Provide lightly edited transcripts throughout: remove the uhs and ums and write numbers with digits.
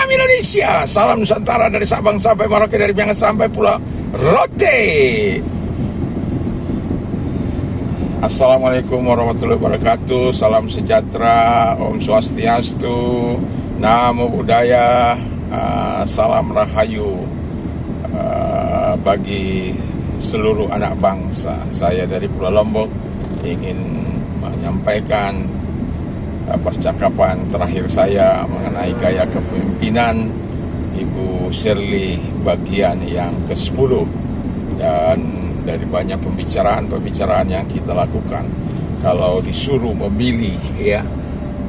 Salam Indonesia, salam Nusantara dari Sabang sampai Merauke, dari Piangan sampai Pulau Rote. Assalamualaikum warahmatullahi wabarakatuh. Salam sejahtera, Om Swastiastu, Namo Buddhaya, salam rahayu bagi seluruh anak bangsa. Saya dari Pulau Lombok ingin menyampaikan percakapan terakhir saya mengenai gaya kepemimpinan Ibu Shirley bagian yang ke-10. Dan dari banyak pembicaraan yang kita lakukan, kalau disuruh memilih ya,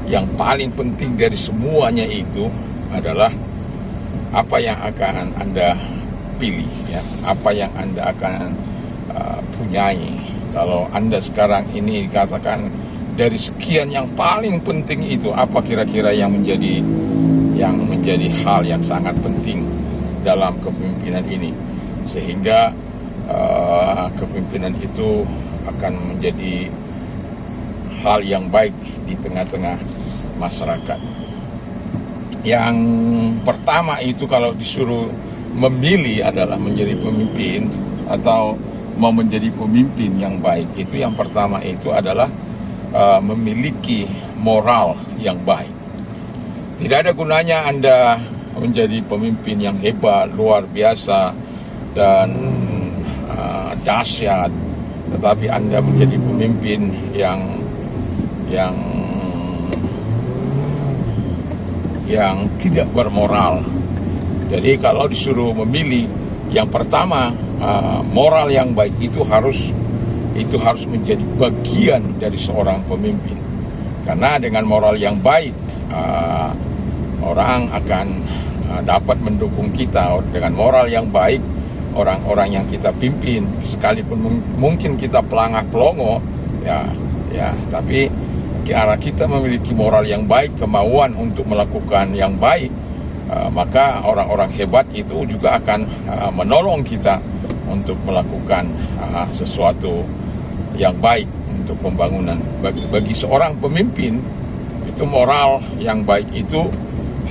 yang paling penting dari semuanya itu adalah apa yang akan Anda pilih ya, apa yang Anda akan punyai. Kalau Anda sekarang ini dikatakan dari sekian yang paling penting itu, apa kira-kira yang menjadi hal yang sangat penting dalam kepemimpinan ini, sehingga kepemimpinan itu akan menjadi hal yang baik di tengah-tengah masyarakat. Yang pertama itu, kalau disuruh memilih adalah menjadi pemimpin atau mau menjadi pemimpin yang baik, itu yang pertama itu adalah memiliki moral yang baik. Tidak ada gunanya Anda menjadi pemimpin yang hebat, luar biasa, dan dahsyat, tetapi Anda menjadi pemimpin yang tidak bermoral. Jadi kalau disuruh memilih, yang pertama moral yang baik itu harus menjadi bagian dari seorang pemimpin. Karena dengan moral yang baik, orang akan dapat mendukung kita. Dengan moral yang baik, orang-orang yang kita pimpin, sekalipun mungkin kita pelangah-pelongo, tapi karena kita memiliki moral yang baik, kemauan untuk melakukan yang baik, maka orang-orang hebat itu juga akan menolong kita untuk melakukan sesuatu yang baik untuk pembangunan. Bagi seorang pemimpin itu, moral yang baik itu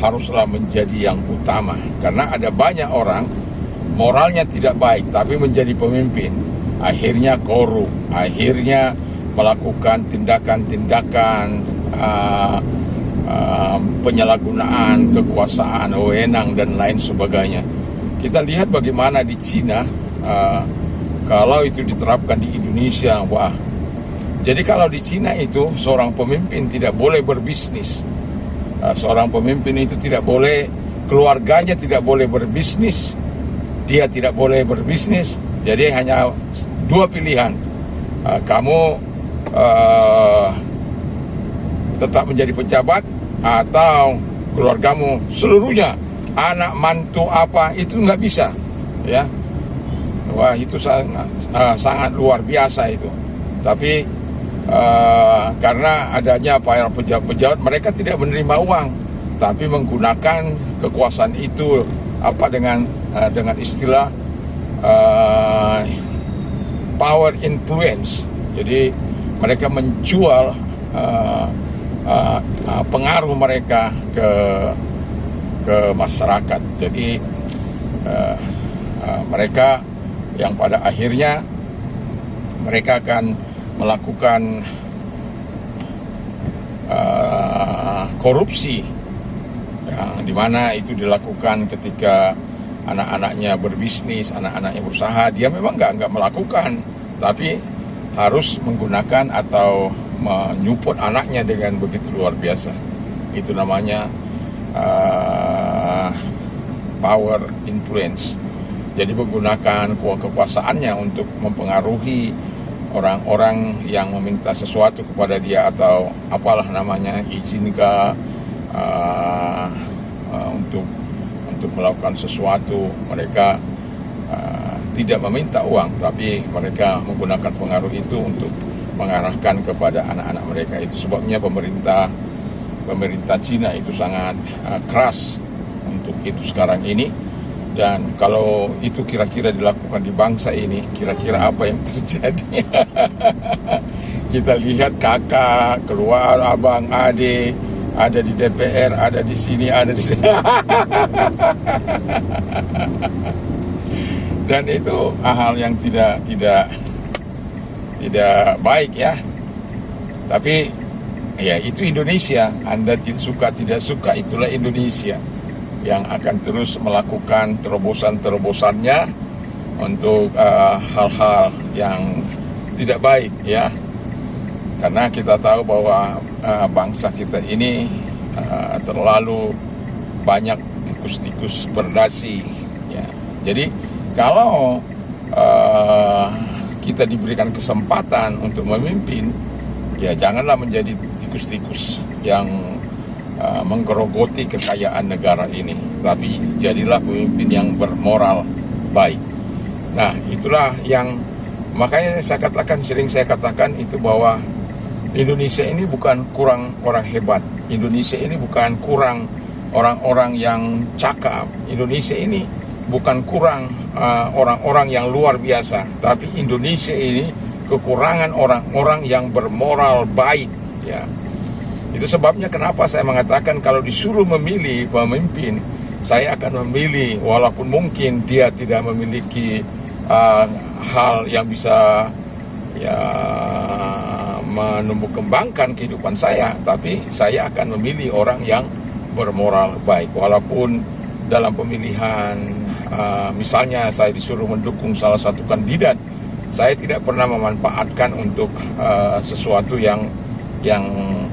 haruslah menjadi yang utama. Karena ada banyak orang moralnya tidak baik tapi menjadi pemimpin, akhirnya korup, akhirnya melakukan tindakan-tindakan penyalahgunaan kekuasaan, wewenang dan lain sebagainya. Kita lihat bagaimana di Cina. Kalau itu diterapkan di Indonesia, wah. Jadi kalau di Cina itu, seorang pemimpin tidak boleh berbisnis. Seorang pemimpin itu tidak boleh, keluarganya tidak boleh berbisnis. Dia tidak boleh berbisnis. Jadi hanya dua pilihan. Kamu tetap menjadi pejabat, atau keluargamu seluruhnya, anak, mantu, apa, itu nggak bisa. Ya. Wah, itu sangat luar biasa itu. Tapi karena adanya para pejabat-pejabat, mereka tidak menerima uang, tapi menggunakan kekuasaan itu dengan istilah power influence. Jadi mereka menjual pengaruh mereka ke masyarakat. Jadi mereka yang pada akhirnya mereka akan melakukan korupsi, yang dimana itu dilakukan ketika anak-anaknya berbisnis, anak-anaknya berusaha. Dia memang nggak melakukan, tapi harus menggunakan atau menyupport anaknya dengan begitu luar biasa. Itu namanya power influence. Jadi menggunakan kekuasaannya untuk mempengaruhi orang-orang yang meminta sesuatu kepada dia, atau apalah namanya, izinkah untuk melakukan sesuatu. Mereka tidak meminta uang, tapi mereka menggunakan pengaruh itu untuk mengarahkan kepada anak-anak mereka. Itu sebabnya pemerintah Cina itu sangat keras untuk itu sekarang ini. Dan kalau itu kira-kira dilakukan di bangsa ini, kira-kira apa yang terjadi? Kita lihat kakak, keluar, abang, adik, ada di DPR, ada di sini, ada di sini. Dan itu hal yang tidak baik ya. Tapi ya itu Indonesia. Anda tidak suka, itulah Indonesia yang akan terus melakukan terobosan-terobosannya untuk hal-hal yang tidak baik ya. Karena kita tahu bahwa bangsa kita ini terlalu banyak tikus-tikus berdasi ya. Jadi kalau kita diberikan kesempatan untuk memimpin, ya janganlah menjadi tikus-tikus yang menggerogoti kekayaan negara ini, tapi jadilah pemimpin yang bermoral baik. Nah, itulah yang makanya sering saya katakan itu, bahwa Indonesia ini bukan kurang orang hebat, Indonesia ini bukan kurang orang-orang yang cakap, Indonesia ini bukan kurang orang-orang yang luar biasa, tapi Indonesia ini kekurangan orang-orang yang bermoral baik ya. Itu sebabnya kenapa saya mengatakan kalau disuruh memilih pemimpin, saya akan memilih walaupun mungkin dia tidak memiliki hal yang bisa ya menumbuh kembangkan kehidupan saya, tapi saya akan memilih orang yang bermoral baik. Walaupun dalam pemilihan misalnya saya disuruh mendukung salah satu kandidat, saya tidak pernah memanfaatkan untuk sesuatu yang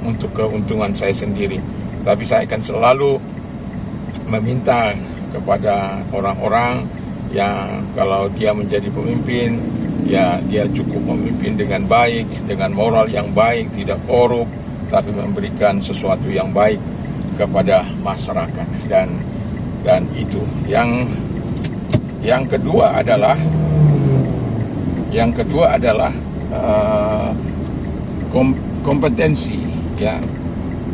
untuk keuntungan saya sendiri, tapi saya akan selalu meminta kepada orang-orang yang kalau dia menjadi pemimpin, ya dia cukup memimpin dengan baik, dengan moral yang baik, tidak korup, tapi memberikan sesuatu yang baik kepada masyarakat. Dan itu yang kedua adalah kompetensi ya.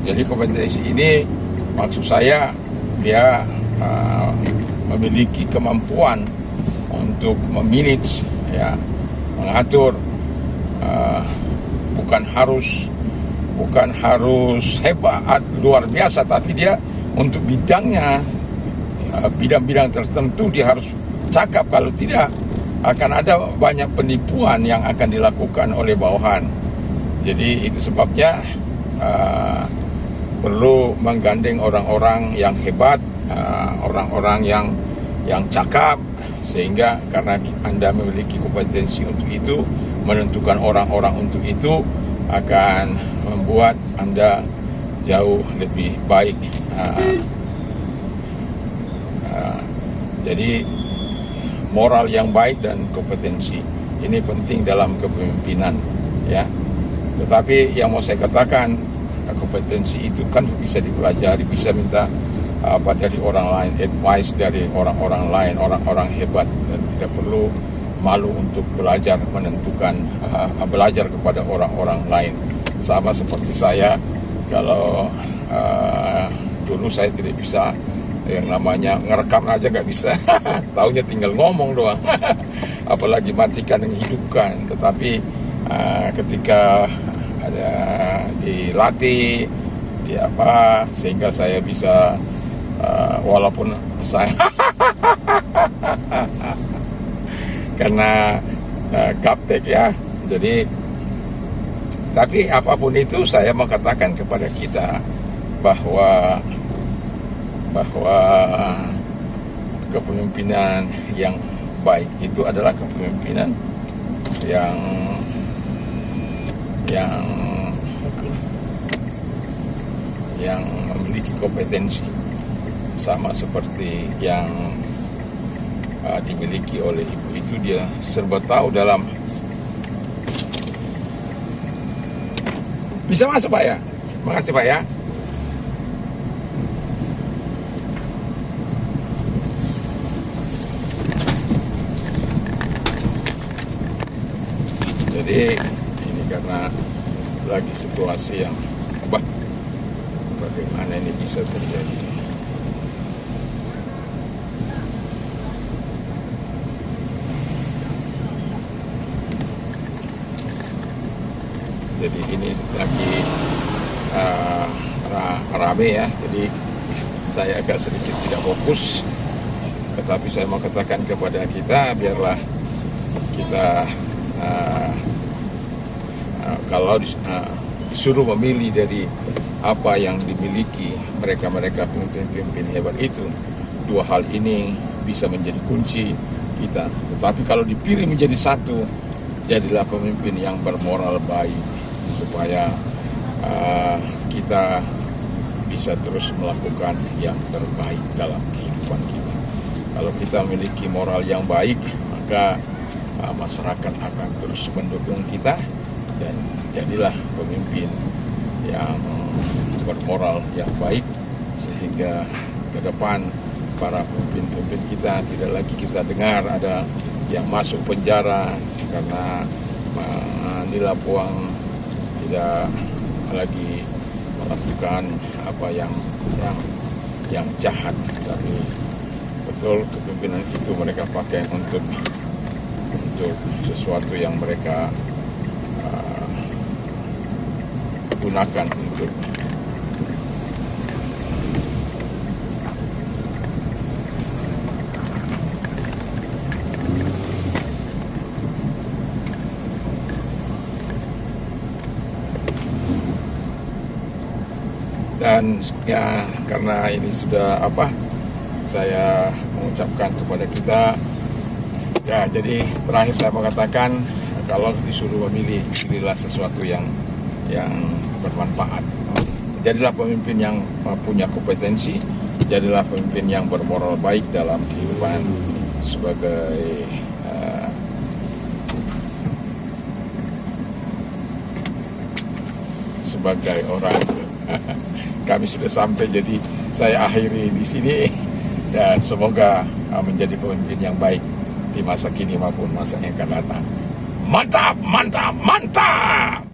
Jadi kompetensi ini maksud saya dia memiliki kemampuan untuk memanage ya, mengatur, bukan harus hebat luar biasa, tapi dia untuk bidang-bidang tertentu dia harus cakap. Kalau tidak akan ada banyak penipuan yang akan dilakukan oleh bawahan. Jadi itu sebabnya perlu menggandeng orang-orang yang hebat, orang-orang yang cakap, sehingga karena Anda memiliki kompetensi untuk itu, menentukan orang-orang untuk itu akan membuat Anda jauh lebih baik. Jadi moral yang baik dan kompetensi ini penting dalam kepemimpinan ya. Tetapi yang mau saya katakan, kompetensi itu kan bisa dipelajari, bisa minta dari orang lain, advice dari orang-orang lain, orang-orang hebat, dan tidak perlu malu untuk belajar belajar kepada orang-orang lain. Sama seperti saya, kalau dulu saya tidak bisa yang namanya ngerekam aja nggak bisa, taunya tinggal ngomong doang, apalagi matikan dan hidupkan. Tetapi ketika ada dilatih, sehingga saya bisa walaupun saya karena gaptek ya. Jadi tapi apapun itu, saya mau katakan kepada kita bahwa kepemimpinan yang baik itu adalah kepemimpinan yang memiliki kompetensi, sama seperti yang dimiliki oleh ibu itu. Dia serba tahu dalam. Bisa masuk Pak ya? Makasih Pak ya. Jadi ini karena lagi situasi yang bagaimana ini bisa terjadi. Jadi ini lagi rame ya, jadi saya agak sedikit tidak fokus. Tetapi saya mau katakan kepada kita, biarlah kita kalau disuruh memilih dari apa yang dimiliki mereka-mereka pemimpin-pemimpin hebat itu, dua hal ini bisa menjadi kunci kita. Tetapi kalau dipilih menjadi satu, jadilah pemimpin yang bermoral baik, supaya kita bisa terus melakukan yang terbaik dalam kehidupan kita. Kalau kita memiliki moral yang baik, maka masyarakat akan terus mendukung kita, dan jadilah pemimpin yang bermoral yang baik, sehingga ke depan para pemimpin-pemimpin kita tidak lagi kita dengar ada yang masuk penjara karena nilai uang, tidak lagi melakukan apa yang jahat, tapi betul kepemimpinan itu mereka pakai untuk sesuatu yang mereka gunakan untuk dan ya, karena ini sudah saya mengucapkan kepada kita ya, jadi terakhir saya mengatakan, kalau disuruh memilih, pilihlah sesuatu yang bermanfaat. Jadilah pemimpin yang punya kompetensi, jadilah pemimpin yang bermoral baik dalam kehidupan sebagai orang. Kami sudah sampai, jadi saya akhiri di sini, dan semoga menjadi pemimpin yang baik di masa kini maupun masa yang akan datang. Mantap, mantap, mantap!